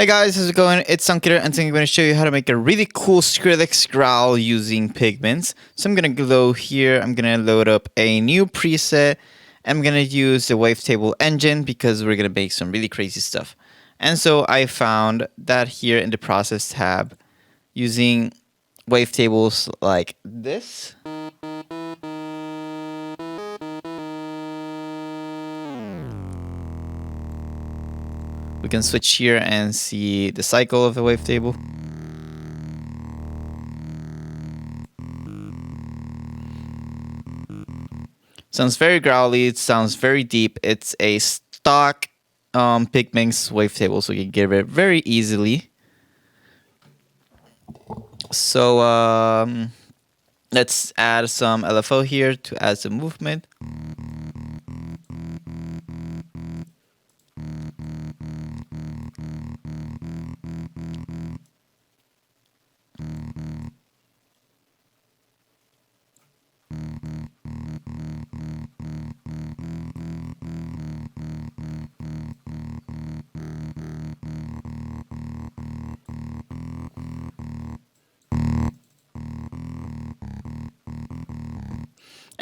Hey guys, how's it going? It's Sankir and today I'm going to show you how to make a really cool Skrillex growl using Pigments. So I'm going to go here, I'm going to load up a new preset. I'm going to use the wavetable engine because we're going to make some really crazy stuff. And so I found that here in the process tab, using wavetables like this. We can switch here and see the cycle of the wavetable. Sounds very growly, it sounds very deep. It's a stock Pigments wavetable, so you can get it very easily. So let's add some LFO here to add some movement.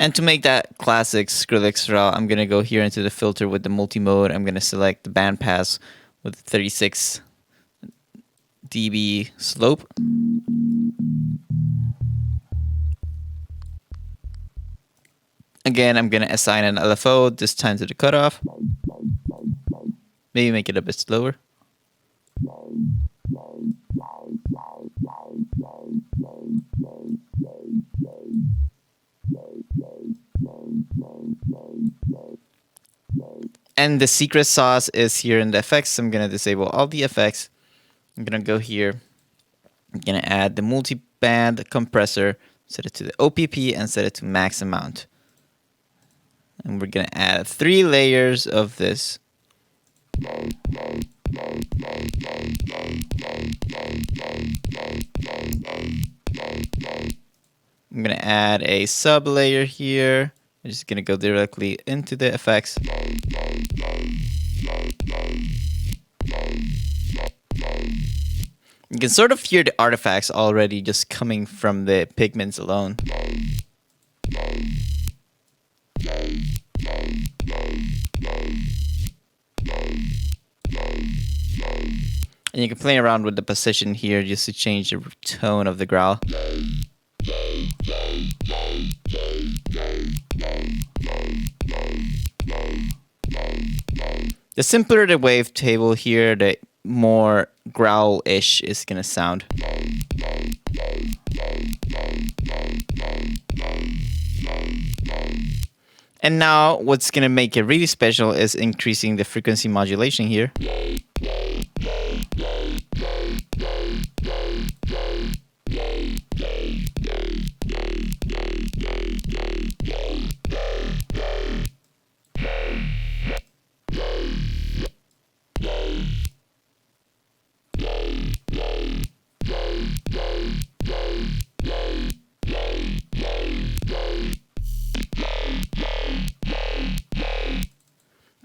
And to make that classic Skrillex raw, I'm going to go here into the filter with the multi-mode. I'm going to select the bandpass with 36 dB slope. Again, I'm going to assign an LFO, this time to the cutoff. Maybe make it a bit slower. And the secret sauce is here in the effects. I'm going to disable all the effects. I'm going to go here. I'm going to add the multi-band compressor, set it to the OPP, and set it to max amount. And we're going to add 3 layers of this. I'm going to add a sub layer here. I'm just going to go directly into the effects. You can sort of hear the artifacts already just coming from the pigments alone. And you can play around with the position here just to change the tone of the growl. The simpler the wavetable here, the more growl-ish it's gonna sound. And now what's gonna make it really special is increasing the frequency modulation here.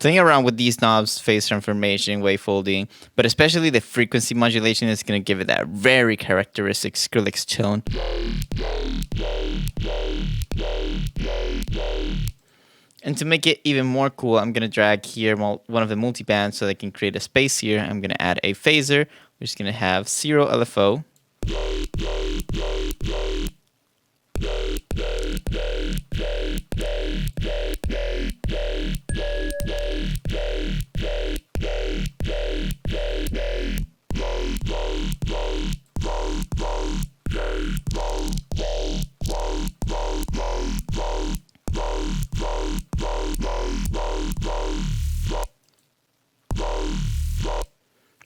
Playing around with these knobs, phase transformation, wave folding, but especially the frequency modulation is going to give it that very characteristic Skrillex tone. And to make it even more cool, I'm going to drag here one of the multi-bands so that I can create a space here. I'm going to add a phaser, which is going to have 0 LFO.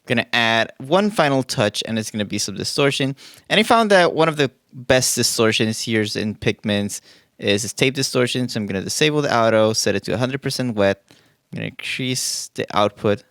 Gonna add one final touch, and it's gonna be some distortion. And I found that one of the best distortions here in Pigments is this tape distortion. So I'm gonna disable the auto, set it to 100% wet. I'm gonna increase the output.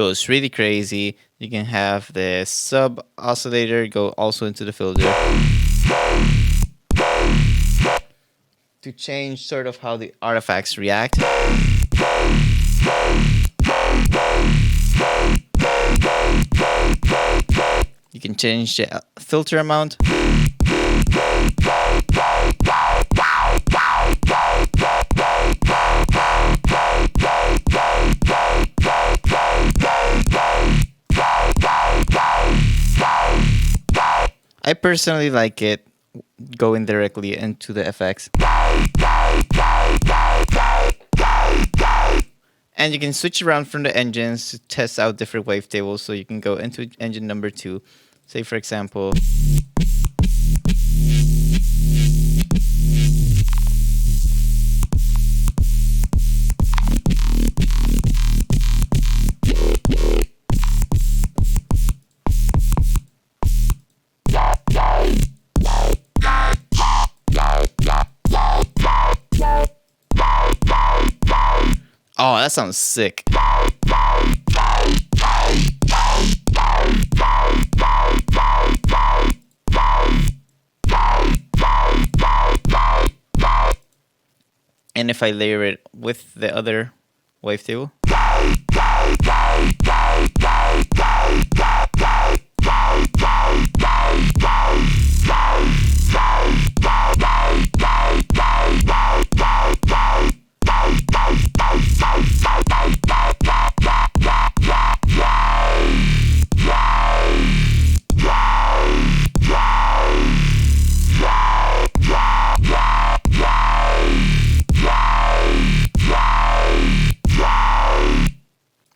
goes really crazy. You can have the sub oscillator go also into the filter to change sort of how the artifacts react. You can change the filter amount. I personally like it going directly into the FX. And you can switch around from the engines to test out different wavetables. So you can go into engine number 2. Say, for example, oh, that sounds sick. And if I layer it with the other wavetable,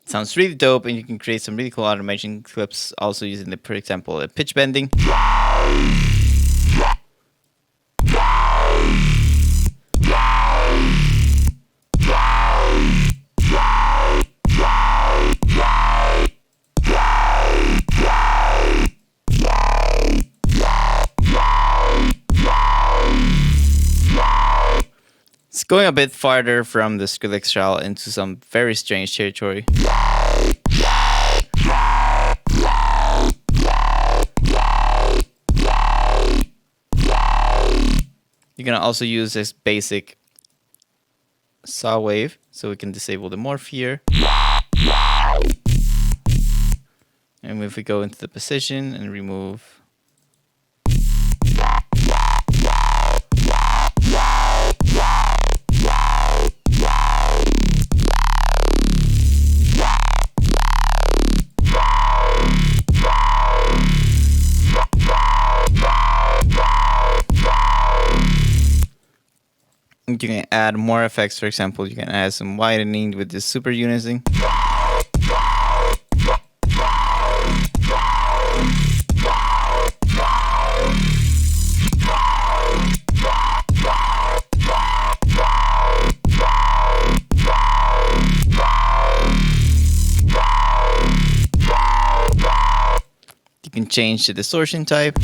sounds really dope, and you can create some really cool automation clips also using the, for example, pitch bending. It's going a bit farther from the Skrillex growl into some very strange territory. You're gonna also use this basic saw wave, so we can disable the morph here. And if we go into the position and remove, you can add more effects. For example, you can add some widening with this super unison. You can change the distortion type.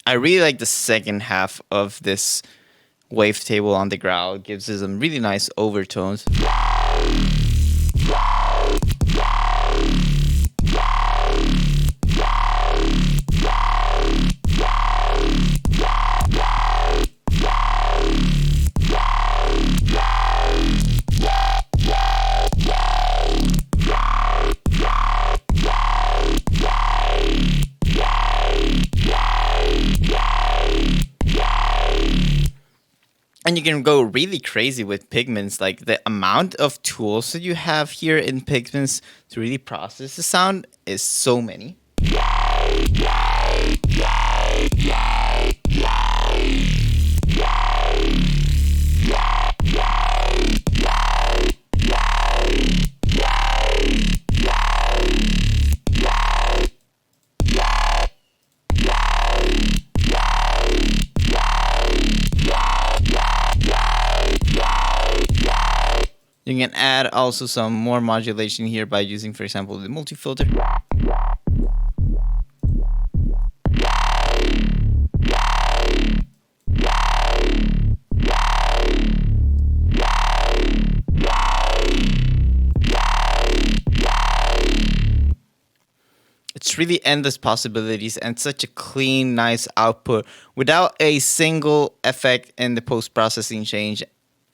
I really like the second half of this wavetable on the growl. It gives us some really nice overtones. And you can go really crazy with Pigments. Like, the amount of tools that you have here in Pigments to really process the sound is so many. You can add also some more modulation here by using, for example, the multi-filter. It's really endless possibilities and such a clean, nice output without a single effect in the post-processing change.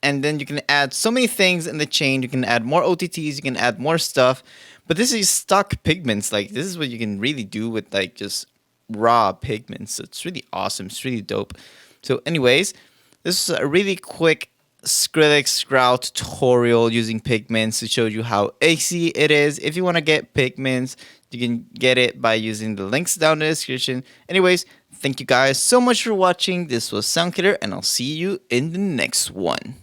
And then you can add so many things in the chain. You can add more OTTs, you can add more stuff. But this is stock pigments. Like, this is what you can really do with like just raw pigments. So it's really awesome. It's really dope. So anyways, this is a really quick Skrillex growl tutorial using pigments to show you how easy it is. If you want to get pigments, you can get it by using the links down in the description. Anyways, thank you guys so much for watching. This was Soundkiller, and I'll see you in the next one.